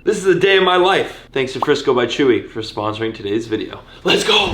This is a day of my life. Thanks to Frisco by Chewy for sponsoring today's video. Let's go!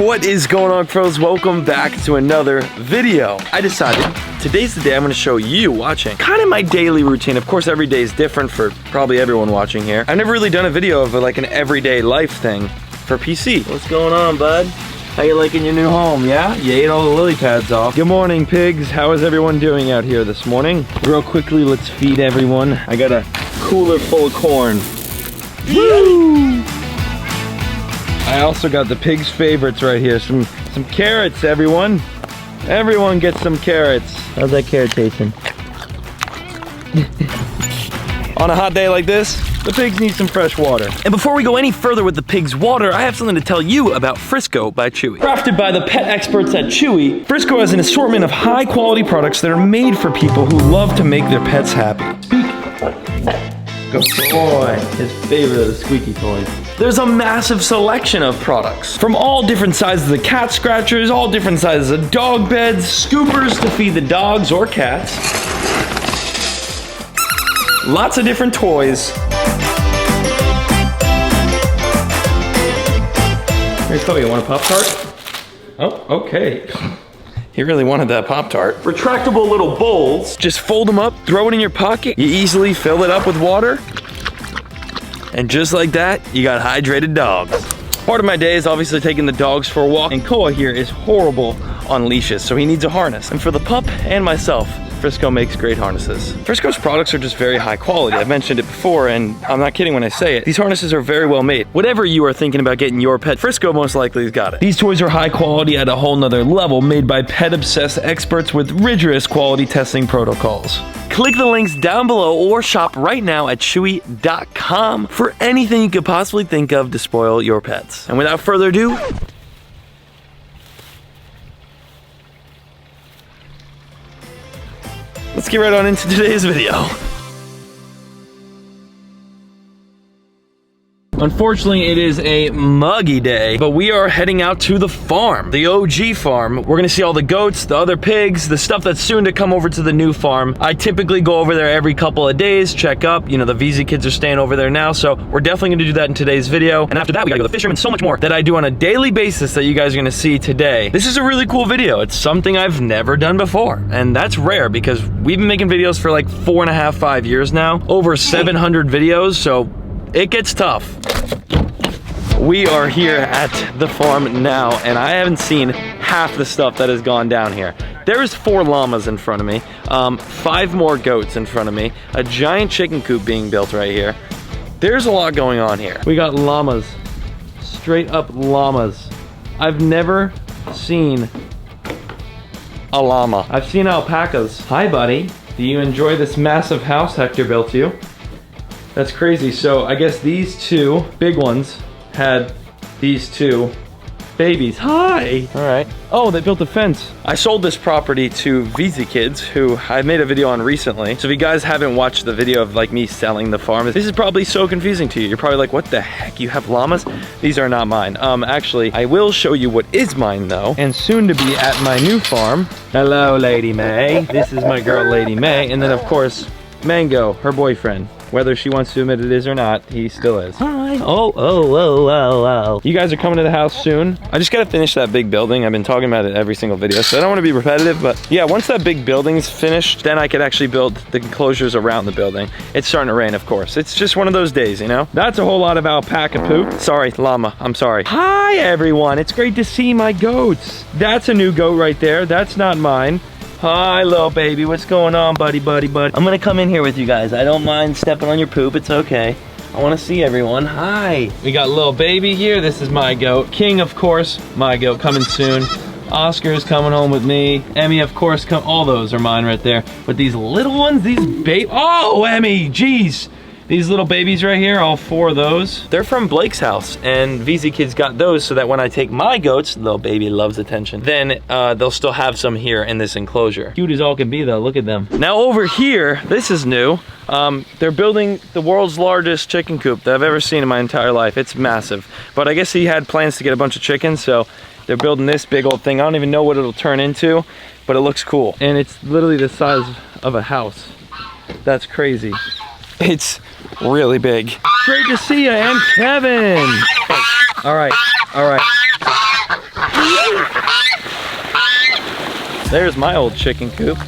What is going on, pros? Welcome back to another video. I decided today's the day I'm gonna show you watching kind of my daily routine. Of course, every day is different for probably everyone watching here. I've never really done a video of like an everyday life thing for PC. What's going on, bud? How you liking your new home, yeah? You ate all the lily pads off. Good morning, pigs. How is everyone doing out here this morning? Real quickly, let's feed everyone. I got a cooler full of corn. Woo! I also got the pig's favorites right here. Some carrots, everyone. Everyone gets some carrots. How's that carrot tasting? On a hot day like this, the pigs need some fresh water. And before we go any further with the pig's water, I have something to tell you about Frisco by Chewy. Crafted by the pet experts at Chewy, Frisco has an assortment of high quality products that are made for people who love to make their pets happy. Speak. Good boy. His favorite of the squeaky toys. There's a massive selection of products. From all different sizes of cat scratchers, all different sizes of dog beds, scoopers to feed the dogs or cats. Lots of different toys. Here, Chloe, you want a Pop-Tart? Oh, okay. He really wanted that Pop-Tart. Retractable little bowls. Just fold them up, throw it in your pocket. You easily fill it up with water. And just like that, you got hydrated dogs. Part of my day is obviously taking the dogs for a walk. And Koa here is horrible on leashes, so he needs a harness. And for the pup and myself, Frisco makes great harnesses. Frisco's products are just very high quality. I've mentioned it before, and I'm not kidding when I say it. These harnesses are very well made. Whatever you are thinking about getting your pet, Frisco most likely has got it. These toys are high quality at a whole nother level, made by pet-obsessed experts with rigorous quality testing protocols. Click the links down below or shop right now at chewy.com for anything you could possibly think of to spoil your pets. And without further ado, let's get right on into today's video. Unfortunately, it is a muggy day, but we are heading out to the farm, the OG farm. We're gonna see all the goats, the other pigs, the stuff that's soon to come over to the new farm. I typically go over there every couple of days, check up. You know, the VZ kids are staying over there now, so we're definitely gonna do that in today's video. And after that, we gotta go to the fish room and so much more that I do on a daily basis that you guys are gonna see today. This is a really cool video. It's something I've never done before, and that's rare because we've been making videos for like 4.5, 5 years now. Over 700 videos, so it gets tough. We are here at the farm now, and I haven't seen half the stuff that has gone down here. There's 4 llamas in front of me, 5 more goats in front of me, a giant chicken coop being built right here. There's a lot going on here. We got llamas, straight up llamas. I've never seen a llama. I've seen alpacas. Hi, buddy. Do you enjoy this massive house Hector built you? That's crazy. So I guess these 2 big ones had these 2 babies. Hi. All right. Oh, they built a fence. I sold this property to VZ Kids, who I made a video on recently. So if you guys haven't watched the video of like me selling the farm, this is probably so confusing to you. You're probably like, what the heck? You have llamas? These are not mine. Actually, I will show you what is mine though, and soon to be at my new farm. Hello, Lady May. This is my girl, Lady May. And then of course, Mango, her boyfriend. Whether she wants to admit it is or not, he still is. Hi. Oh. You guys are coming to the house soon. I just gotta finish that big building. I've been talking about it every single video, so I don't want to be repetitive, but yeah, once that big building's finished, then I could actually build the enclosures around the building. It's starting to rain, of course. It's just one of those days, you know? That's a whole lot of alpaca poop. Sorry, llama, I'm sorry. Hi, everyone. It's great to see my goats. That's a new goat right there. That's not mine. Hi, little baby. What's going on, buddy? I'm gonna come in here with you guys. I don't mind stepping on your poop. It's okay. I want to see everyone. Hi. We got little baby here. This is my goat. King, of course, my goat, coming soon. Oscar's coming home with me. Emmy, of course, all those are mine right there. But these little ones, these oh, Emmy, jeez. These little babies right here, all 4 of those, they're from Blake's house, and VZ Kids got those so that when I take my goats, little baby loves attention, then they'll still have some here in this enclosure. Cute as all can be though, look at them. Now over here, this is new. They're building the world's largest chicken coop that I've ever seen in my entire life. It's massive, but I guess he had plans to get a bunch of chickens, so They're building this big old thing. I don't even know what it'll turn into, but it looks cool. And it's literally the size of a house. That's crazy. It's really big. Great to see you, and Kevin. All right, all right. There's my old chicken coop.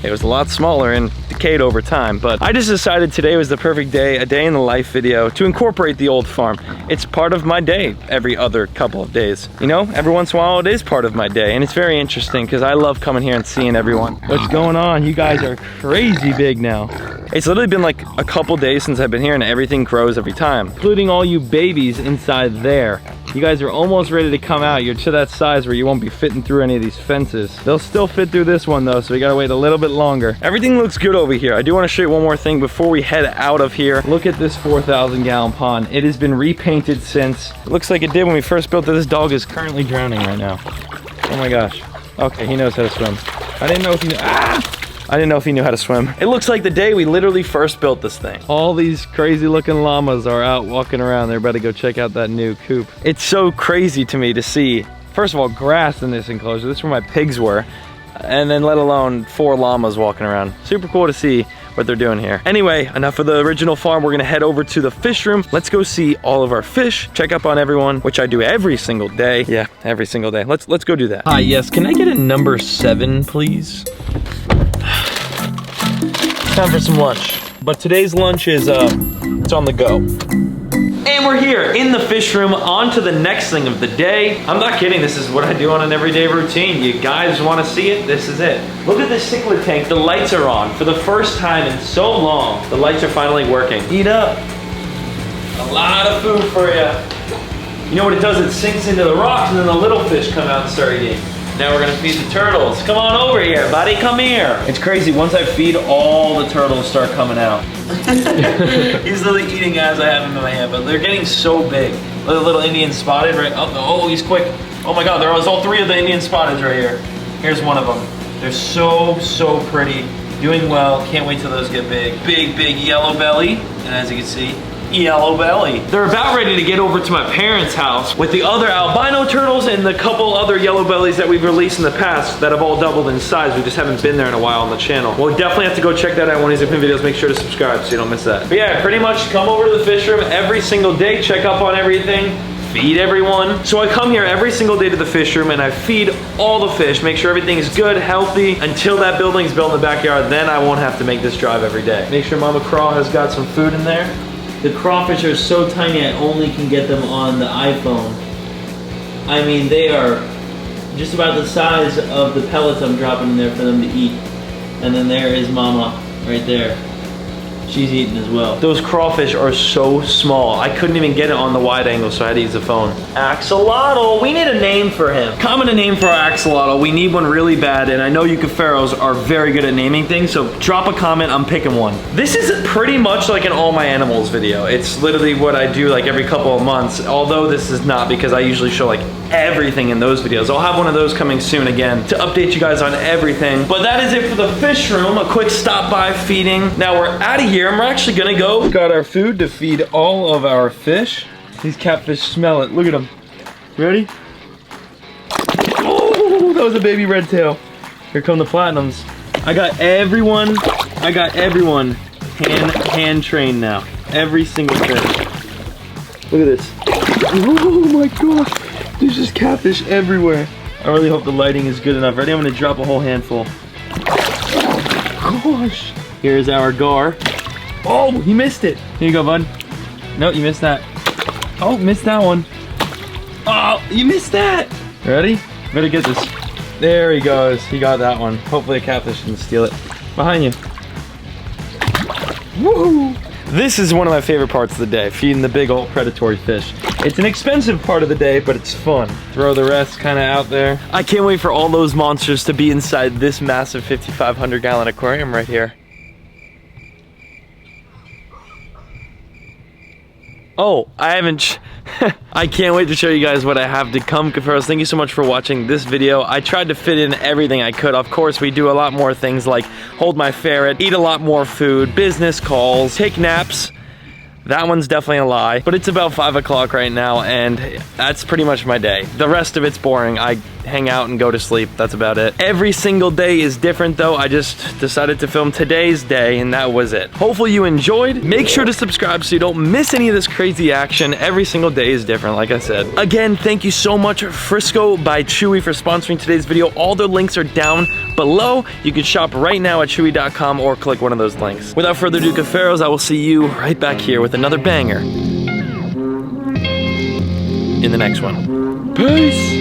It was a lot smaller and decayed over time, but I just decided today was the perfect day, a day in the life video, to incorporate the old farm. It's part of my day every other couple of days. You know, every once in a while it is part of my day, and it's very interesting because I love coming here and seeing everyone. What's going on? You guys are crazy big now. It's literally been like a couple days since I've been here, and everything grows every time, including all you babies inside there. You guys are almost ready to come out. You're to that size where you won't be fitting through any of these fences. They'll still fit through this one though, so we gotta wait a little bit longer. Everything looks good over here. I do want to show you one more thing before we head out of here. Look at this 4,000 gallon pond. It has been repainted since, it looks like it did when we first built it. This dog is currently drowning right now. Oh my gosh. Okay, he knows how to swim. I didn't know if he knew, I didn't know if he knew how to swim. It looks like the day we literally first built this thing. All these crazy looking llamas are out walking around. They're about to go check out that new coop. It's so crazy to me to see, first of all, grass in this enclosure. This is where my pigs were. And then let alone 4 llamas walking around. Super cool to see what they're doing here. Anyway, enough of the original farm. We're gonna head over to the fish room. Let's go see all of our fish, check up on everyone, which I do every single day. Yeah, every single day. Let's go do that. Hi, yes, can I get a number 7, please? Time for some lunch. But today's lunch is, it's on the go. And we're here in the fish room, on to the next thing of the day. I'm not kidding, this is what I do on an everyday routine. You guys wanna see it? This is it. Look at this Cichlid Tank, the lights are on. For the first time in so long, the lights are finally working. Eat up. A lot of food for you. You know what it does? It sinks into the rocks and then the little fish come out and start eating. Now we're gonna feed the turtles. Come on over here, buddy, come here. It's crazy, once I feed, all the turtles start coming out. He's literally eating as I have him in my hand, but they're getting so big. Look at the little Indian spotted, right? Oh, he's quick. Oh my God, there's all 3 of the Indian spotteds right here. Here's one of them. They're so pretty, doing well. Can't wait till those get big. Big yellow belly, and as you can see, yellow belly. They're about ready to get over to my parents' house with the other albino turtles and the couple other yellow bellies that we've released in the past that have all doubled in size. We just haven't been there in a while on the channel. We'll definitely have to go check that out when he's uploading videos. Make sure to subscribe so you don't miss that. But yeah, pretty much come over to the fish room every single day, check up on everything, feed everyone. So I come here every single day to the fish room and I feed all the fish, make sure everything is good, healthy, until that building's built in the backyard. Then I won't have to make this drive every day. Make sure Mama Craw has got some food in there. The crawfish are so tiny I only can get them on the iPhone. I mean, they are just about the size of the pellets I'm dropping in there for them to eat. And then there is Mama right there. She's eating as well. Those crawfish are so small. I couldn't even get it on the wide angle, so I had to use the phone. Axolotl, we need a name for him. Comment a name for our Axolotl. We need one really bad, and I know you Cuffaros are very good at naming things, so drop a comment, I'm picking one. This is pretty much like an All My Animals video. It's literally what I do like every couple of months, although this is not, because I usually show like everything in those videos. I'll have one of those coming soon again to update you guys on everything. But that is it for the fish room. A quick stop by feeding. Now we're out of here and we're actually gonna go. We've got our food to feed all of our fish. These catfish smell it. Look at them. Ready? Oh, that was a baby red tail. Here come the platinums. I got everyone hand trained now. Every single fish. Look at this. Oh my gosh. There's just catfish everywhere. I really hope the lighting is good enough. Ready? I'm gonna drop a whole handful. Oh gosh. Here's our gar. Oh, he missed it. Here you go, bud. No, you missed that. Oh, missed that one. Oh, you missed that. Ready? Better get this. There he goes. He got that one. Hopefully a catfish didn't steal it. Behind you. Woohoo! This is one of my favorite parts of the day, feeding the big old predatory fish. It's an expensive part of the day, but it's fun. Throw the rest kind of out there. I can't wait for all those monsters to be inside this massive 5,500 gallon aquarium right here. Oh, I haven't, I can't wait to show you guys what I have to come, Cuffaros. Thank you so much for watching this video. I tried to fit in everything I could. Of course, we do a lot more things like hold my ferret, eat a lot more food, business calls, take naps, That one's definitely a lie, but it's about 5 o'clock right now, and that's pretty much my day. The rest of it's boring. I hang out and go to sleep. That's about it. Every single day is different though. I just decided to film today's day, and that was it. Hopefully you enjoyed. Make sure to subscribe so you don't miss any of this crazy action. Every single day is different, like I said. Again, thank you so much, Frisco by Chewy, for sponsoring today's video. All the links are down below. You can shop right now at chewy.com or click one of those links. Without further ado, Cuffaros, I will see you right back here with another banger in the next one. Peace!